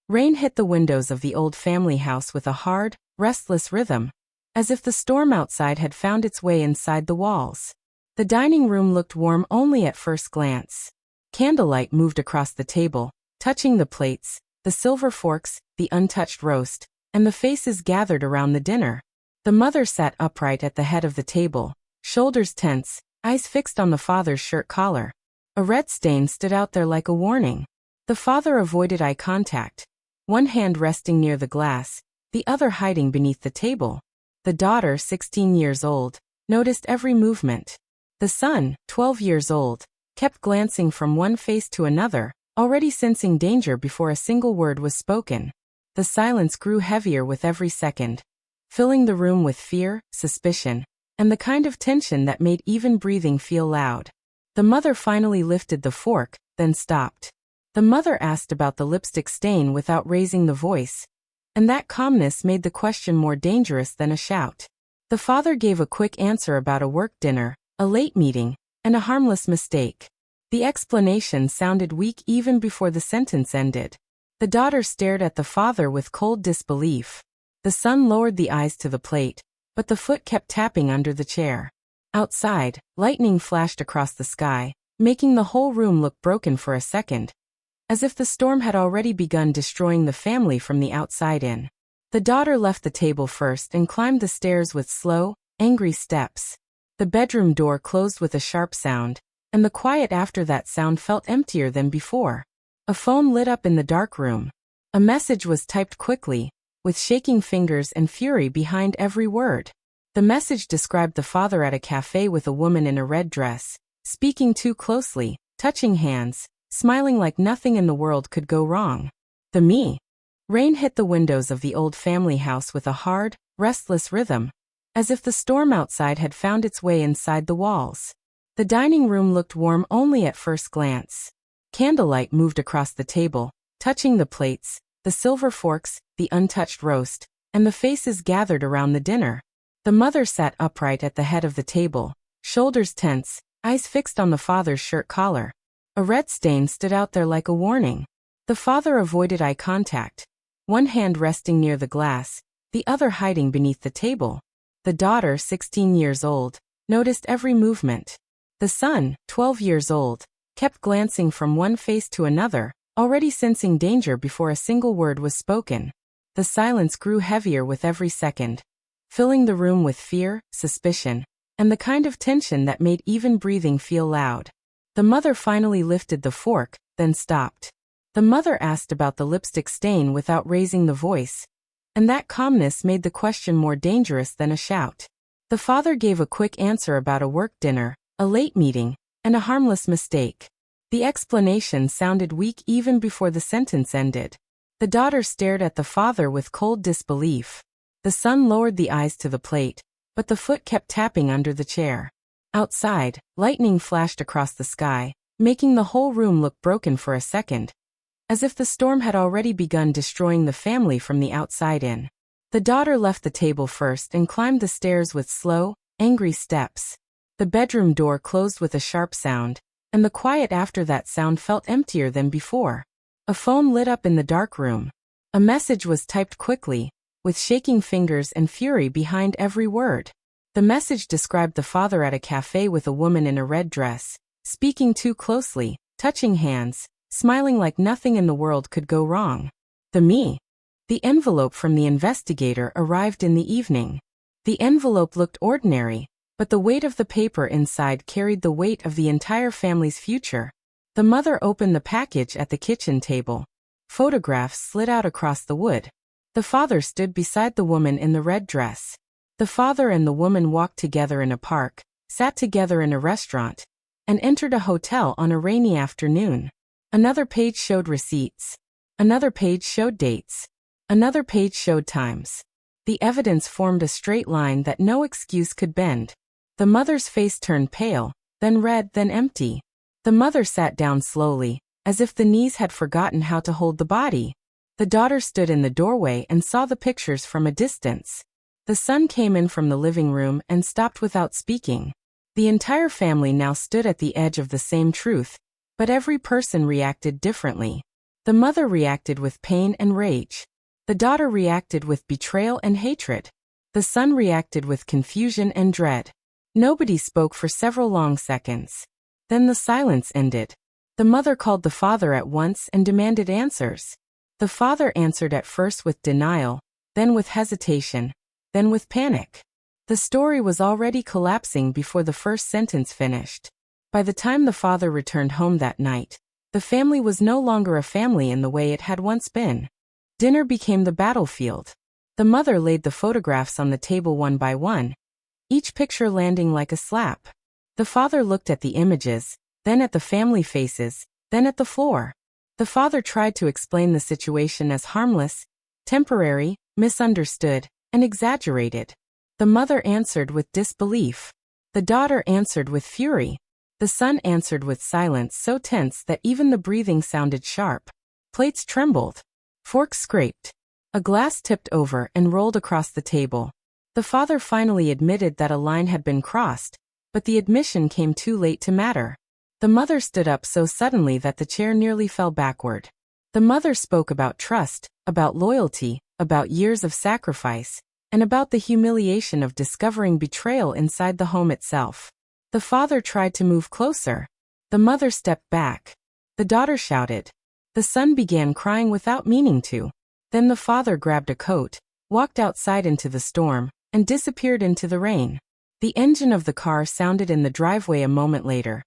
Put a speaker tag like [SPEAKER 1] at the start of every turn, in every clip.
[SPEAKER 1] Rain hit the windows of the old family house with a hard, restless rhythm, as if the storm outside had found its way inside the walls. The dining room looked warm only at first glance. Candlelight moved across the table, touching the plates, the silver forks, the untouched roast, and the faces gathered around the dinner. The mother sat upright at the head of the table, shoulders tense, eyes fixed on the father's shirt collar. A red stain stood out there like a warning. The father avoided eye contact, one hand resting near the glass, the other hiding beneath the table. The daughter, 16 years old, noticed every movement. The son, 12 years old, kept glancing from one face to another, already sensing danger before a single word was spoken. The silence grew heavier with every second, filling the room with fear, suspicion, and the kind of tension that made even breathing feel loud. The mother finally lifted the fork, then stopped. The mother asked about the lipstick stain without raising the voice, and that calmness made the question more dangerous than a shout. The father gave a quick answer about a work dinner, a late meeting, and a harmless mistake. The explanation sounded weak even before the sentence ended. The daughter stared at the father with cold disbelief. The son lowered the eyes to the plate, but the foot kept tapping under the chair. Outside, lightning flashed across the sky, making the whole room look broken for a second, as if the storm had already begun destroying the family from the outside in. The daughter left the table first and climbed the stairs with slow, angry steps. The bedroom door closed with a sharp sound, and the quiet after that sound felt emptier than before. A phone lit up in the dark room. A message was typed quickly, with shaking fingers and fury behind every word. The message described the father at a cafe with a woman in a red dress, speaking too closely, touching hands, smiling like nothing in the world could go wrong. The me. Rain hit the windows of the old family house with a hard, restless rhythm, as if the storm outside had found its way inside the walls. The dining room looked warm only at first glance. Candlelight moved across the table, touching the plates, the silver forks, the untouched roast, and the faces gathered around the dinner. The mother sat upright at the head of the table, shoulders tense, eyes fixed on the father's shirt collar. A red stain stood out there like a warning. The father avoided eye contact, one hand resting near the glass, the other hiding beneath the table. The daughter, 16 years old, noticed every movement. The son, 12 years old, kept glancing from one face to another, already sensing danger before a single word was spoken. The silence grew heavier with every second, filling the room with fear, suspicion, and the kind of tension that made even breathing feel loud. The mother finally lifted the fork, then stopped. The mother asked about the lipstick stain without raising the voice, and that calmness made the question more dangerous than a shout. The father gave a quick answer about a work dinner, a late meeting, and a harmless mistake. The explanation sounded weak even before the sentence ended. The daughter stared at the father with cold disbelief. The son lowered the eyes to the plate, but the foot kept tapping under the chair. Outside, lightning flashed across the sky, making the whole room look broken for a second, as if the storm had already begun destroying the family from the outside in. The daughter left the table first and climbed the stairs with slow, angry steps. The bedroom door closed with a sharp sound, and the quiet after that sound felt emptier than before. A phone lit up in the dark room. A message was typed quickly, with shaking fingers and fury behind every word. The message described the father at a cafe with a woman in a red dress, speaking too closely, touching hands, smiling like nothing in the world could go wrong. The me. The envelope from the investigator arrived in the evening. The envelope looked ordinary, but the weight of the paper inside carried the weight of the entire family's future. The mother opened the package at the kitchen table. Photographs slid out across the wood. The father stood beside the woman in the red dress. The father and the woman walked together in a park, sat together in a restaurant, and entered a hotel on a rainy afternoon. Another page showed receipts. Another page showed dates. Another page showed times. The evidence formed a straight line that no excuse could bend. The mother's face turned pale, then red, then empty. The mother sat down slowly, as if the knees had forgotten how to hold the body. The daughter stood in the doorway and saw the pictures from a distance. The son came in from the living room and stopped without speaking. The entire family now stood at the edge of the same truth, but every person reacted differently. The mother reacted with pain and rage. The daughter reacted with betrayal and hatred. The son reacted with confusion and dread. Nobody spoke for several long seconds. Then the silence ended. The mother called the father at once and demanded answers. The father answered at first with denial, then with hesitation, then with panic. The story was already collapsing before the first sentence finished. By the time the father returned home that night, the family was no longer a family in the way it had once been. Dinner became the battlefield. The mother laid the photographs on the table one by one, each picture landing like a slap. The father looked at the images, then at the family faces, then at the floor. The father tried to explain the situation as harmless, temporary, misunderstood, and exaggerated. The mother answered with disbelief. The daughter answered with fury. The son answered with silence so tense that even the breathing sounded sharp. Plates trembled. Forks scraped. A glass tipped over and rolled across the table. The father finally admitted that a line had been crossed, but the admission came too late to matter. The mother stood up so suddenly that the chair nearly fell backward. The mother spoke about trust, about loyalty, about years of sacrifice, and about the humiliation of discovering betrayal inside the home itself. The father tried to move closer. The mother stepped back. The daughter shouted. The son began crying without meaning to. Then the father grabbed a coat, walked outside into the storm, and disappeared into the rain. The engine of the car sounded in the driveway a moment later,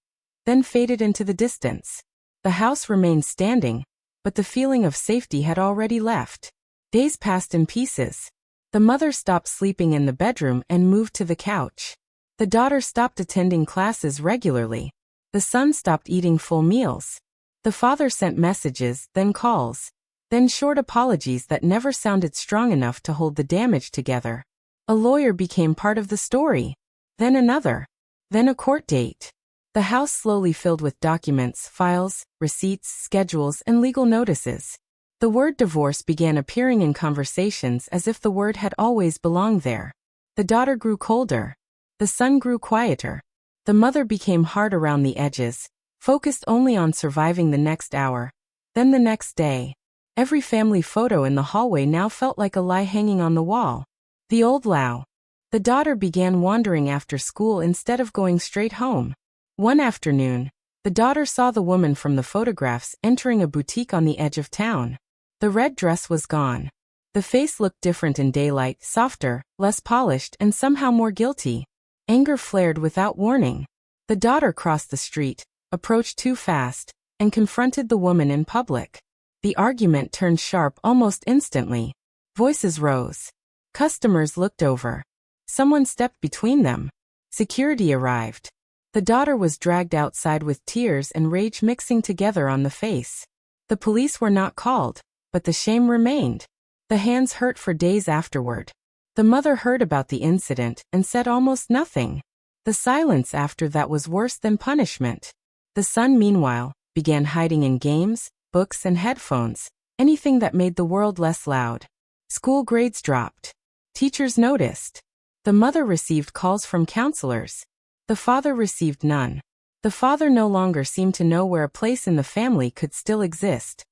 [SPEAKER 1] then faded into the distance. The house remained standing, but the feeling of safety had already left. Days passed in pieces. The mother stopped sleeping in the bedroom and moved to the couch. The daughter stopped attending classes regularly. The son stopped eating full meals. The father sent messages, then calls, then short apologies that never sounded strong enough to hold the damage together. A lawyer became part of the story. Then another. Then a court date. The house slowly filled with documents, files, receipts, schedules, and legal notices. The word divorce began appearing in conversations as if the word had always belonged there. The daughter grew colder. The son grew quieter. The mother became hard around the edges, focused only on surviving the next hour. Then the next day. Every family photo in the hallway now felt like a lie hanging on the wall. The old Lao. The daughter began wandering after school instead of going straight home. One afternoon, the daughter saw the woman from the photographs entering a boutique on the edge of town. The red dress was gone. The face looked different in daylight, softer, less polished, and somehow more guilty. Anger flared without warning. The daughter crossed the street, approached too fast, and confronted the woman in public. The argument turned sharp almost instantly. Voices rose. Customers looked over. Someone stepped between them. Security arrived. The daughter was dragged outside with tears and rage mixing together on the face. The police were not called, but the shame remained. The hands hurt for days afterward. The mother heard about the incident and said almost nothing. The silence after that was worse than punishment. The son, meanwhile, began hiding in games, books, and headphones, anything that made the world less loud. School grades dropped. Teachers noticed. The mother received calls from counselors. The father received none. The father no longer seemed to know where a place in the family could still exist.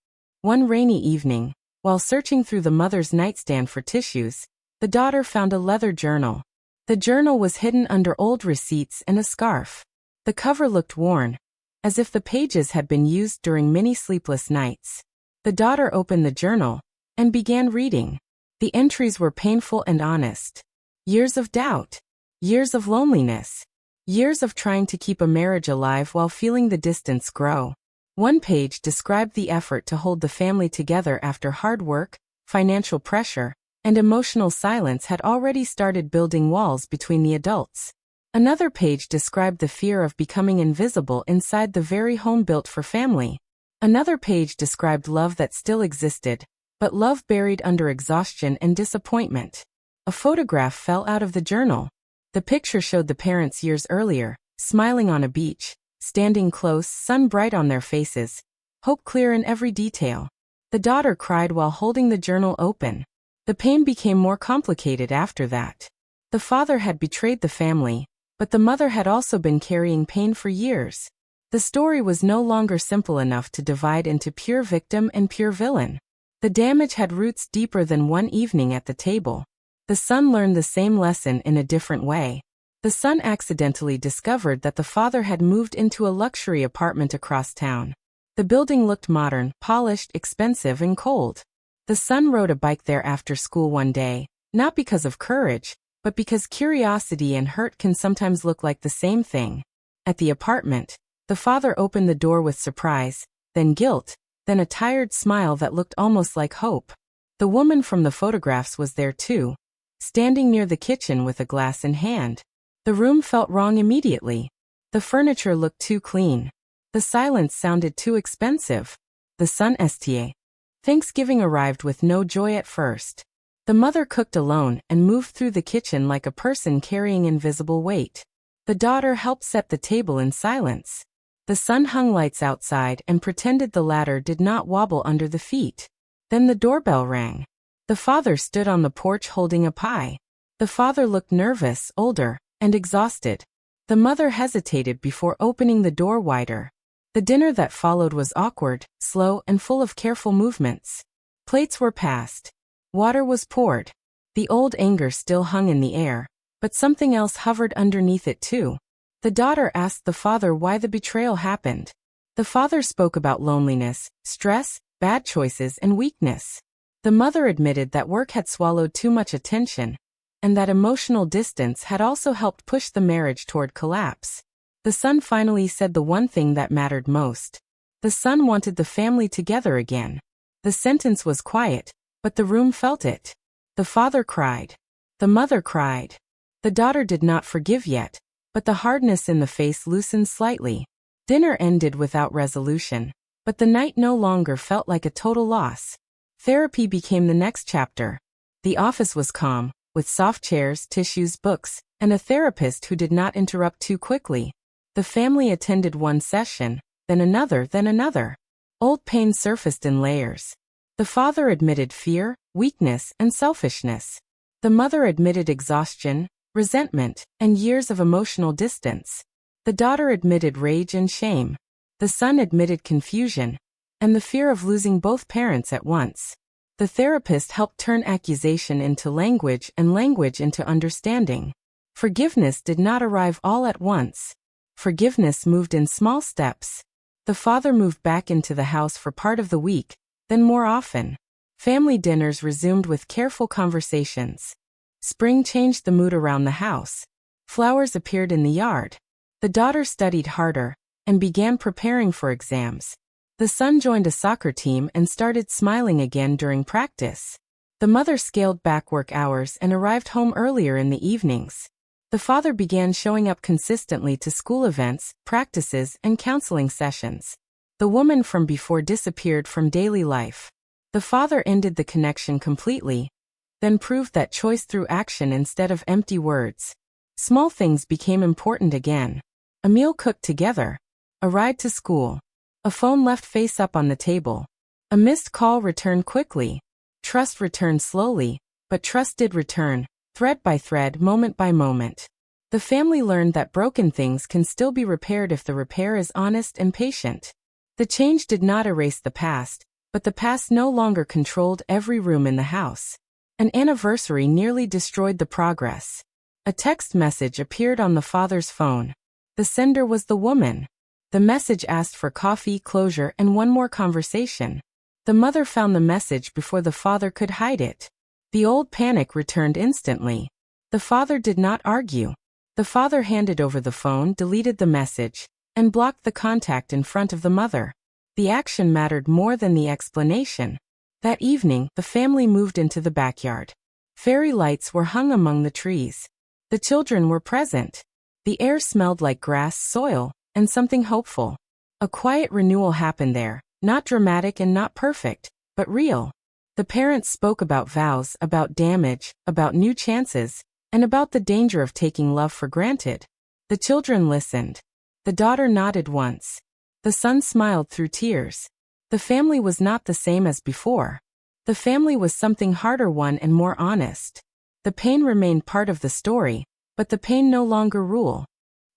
[SPEAKER 1] One rainy evening, while searching through the mother's nightstand for tissues, the daughter found a leather journal. The journal was hidden under old receipts and a scarf. The cover looked worn, as if the pages had been used during many sleepless nights. The daughter opened the journal and began reading. The entries were painful and honest. Years of doubt. Years of loneliness. Years of trying to keep a marriage alive while feeling the distance grow. One page described the effort to hold the family together after hard work, financial pressure, and emotional silence had already started building walls between the adults. Another page described the fear of becoming invisible inside the very home built for family. Another page described love that still existed, but love buried under exhaustion and disappointment. A photograph fell out of the journal. The picture showed the parents years earlier, smiling on a beach, standing close, sun bright on their faces, hope clear in every detail. The daughter cried while holding the journal open. The pain became more complicated after that. The father had betrayed the family, but the mother had also been carrying pain for years. The story was no longer simple enough to divide into pure victim and pure villain. The damage had roots deeper than one evening at the table. The son learned the same lesson in a different way. The son accidentally discovered that the father had moved into a luxury apartment across town. The building looked modern, polished, expensive, and cold. The son rode a bike there after school one day, not because of courage, but because curiosity and hurt can sometimes look like the same thing. At the apartment, the father opened the door with surprise, then guilt, then a tired smile that looked almost like hope. The woman from the photographs was there too, standing near the kitchen with a glass in hand. The room felt wrong immediately. The furniture looked too clean. The silence sounded too expensive. The son sta. Thanksgiving arrived with no joy at first. The mother cooked alone and moved through the kitchen like a person carrying invisible weight. The daughter helped set the table in silence. The son hung lights outside and pretended the ladder did not wobble under the feet. Then the doorbell rang. The father stood on the porch holding a pie. The father looked nervous, older, and exhausted. The mother hesitated before opening the door wider. The dinner that followed was awkward, slow, and full of careful movements. Plates were passed. Water was poured. The old anger still hung in the air, but something else hovered underneath it too. The daughter asked the father why the betrayal happened. The father spoke about loneliness, stress, bad choices, and weakness. The mother admitted that work had swallowed too much attention, and that emotional distance had also helped push the marriage toward collapse. The son finally said the one thing that mattered most. The son wanted the family together again. The sentence was quiet, but the room felt it. The father cried. The mother cried. The daughter did not forgive yet, but the hardness in the face loosened slightly. Dinner ended without resolution, but the night no longer felt like a total loss. Therapy became the next chapter. The office was calm, with soft chairs, tissues, books, and a therapist who did not interrupt too quickly. The family attended one session, then another, then another. Old pain surfaced in layers. The father admitted fear, weakness, and selfishness. The mother admitted exhaustion, resentment, and years of emotional distance. The daughter admitted rage and shame. The son admitted confusion, and the fear of losing both parents at once. The therapist helped turn accusation into language and language into understanding. Forgiveness did not arrive all at once. Forgiveness moved in small steps. The father moved back into the house for part of the week, then more often. Family dinners resumed with careful conversations. Spring changed the mood around the house. Flowers appeared in the yard. The daughter studied harder and began preparing for exams. The son joined a soccer team and started smiling again during practice. The mother scaled back work hours and arrived home earlier in the evenings. The father began showing up consistently to school events, practices, and counseling sessions. The woman from before disappeared from daily life. The father ended the connection completely, then proved that choice through action instead of empty words. Small things became important again. A meal cooked together. A ride to school. A phone left face up on the table. A missed call returned quickly. Trust returned slowly, but trust did return, thread by thread, moment by moment. The family learned that broken things can still be repaired if the repair is honest and patient. The change did not erase the past, but the past no longer controlled every room in the house. An anniversary nearly destroyed the progress. A text message appeared on the father's phone. The sender was the woman. The message asked for coffee, closure, and one more conversation. The mother found the message before the father could hide it. The old panic returned instantly. The father did not argue. The father handed over the phone, deleted the message, and blocked the contact in front of the mother. The action mattered more than the explanation. That evening, the family moved into the backyard. Fairy lights were hung among the trees. The children were present. The air smelled like grass, soil, and something hopeful. A quiet renewal happened there, not dramatic and not perfect, but real. The parents spoke about vows, about damage, about new chances, and about the danger of taking love for granted. The children listened. The daughter nodded once. The son smiled through tears. The family was not the same as before. The family was something harder, one and more honest. The pain remained part of the story, but the pain no longer ruled.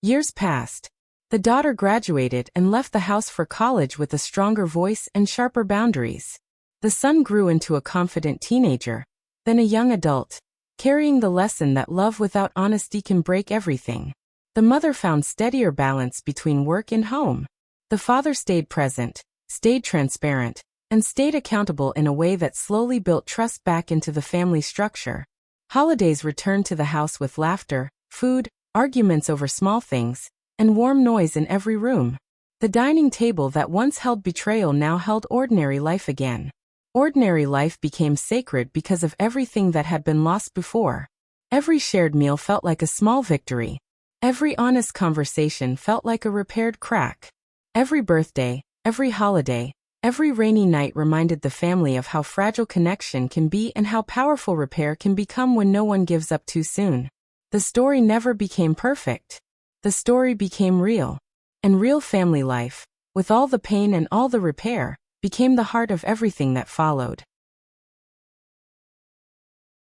[SPEAKER 1] Years passed. The daughter graduated and left the house for college with a stronger voice and sharper boundaries. The son grew into a confident teenager, then a young adult, carrying the lesson that love without honesty can break everything. The mother found steadier balance between work and home. The father stayed present, stayed transparent, and stayed accountable in a way that slowly built trust back into the family structure. Holidays returned to the house with laughter, food, arguments over small things, and warm noise in every room. The dining table that once held betrayal now held ordinary life again. Ordinary life became sacred because of everything that had been lost before. Every shared meal felt like a small victory. Every honest conversation felt like a repaired crack. Every birthday, every holiday, every rainy night reminded the family of how fragile connection can be and how powerful repair can become when no one gives up too soon. The story never became perfect. The story became real. And real family life, with all the pain and all the repair, became the heart of everything that followed.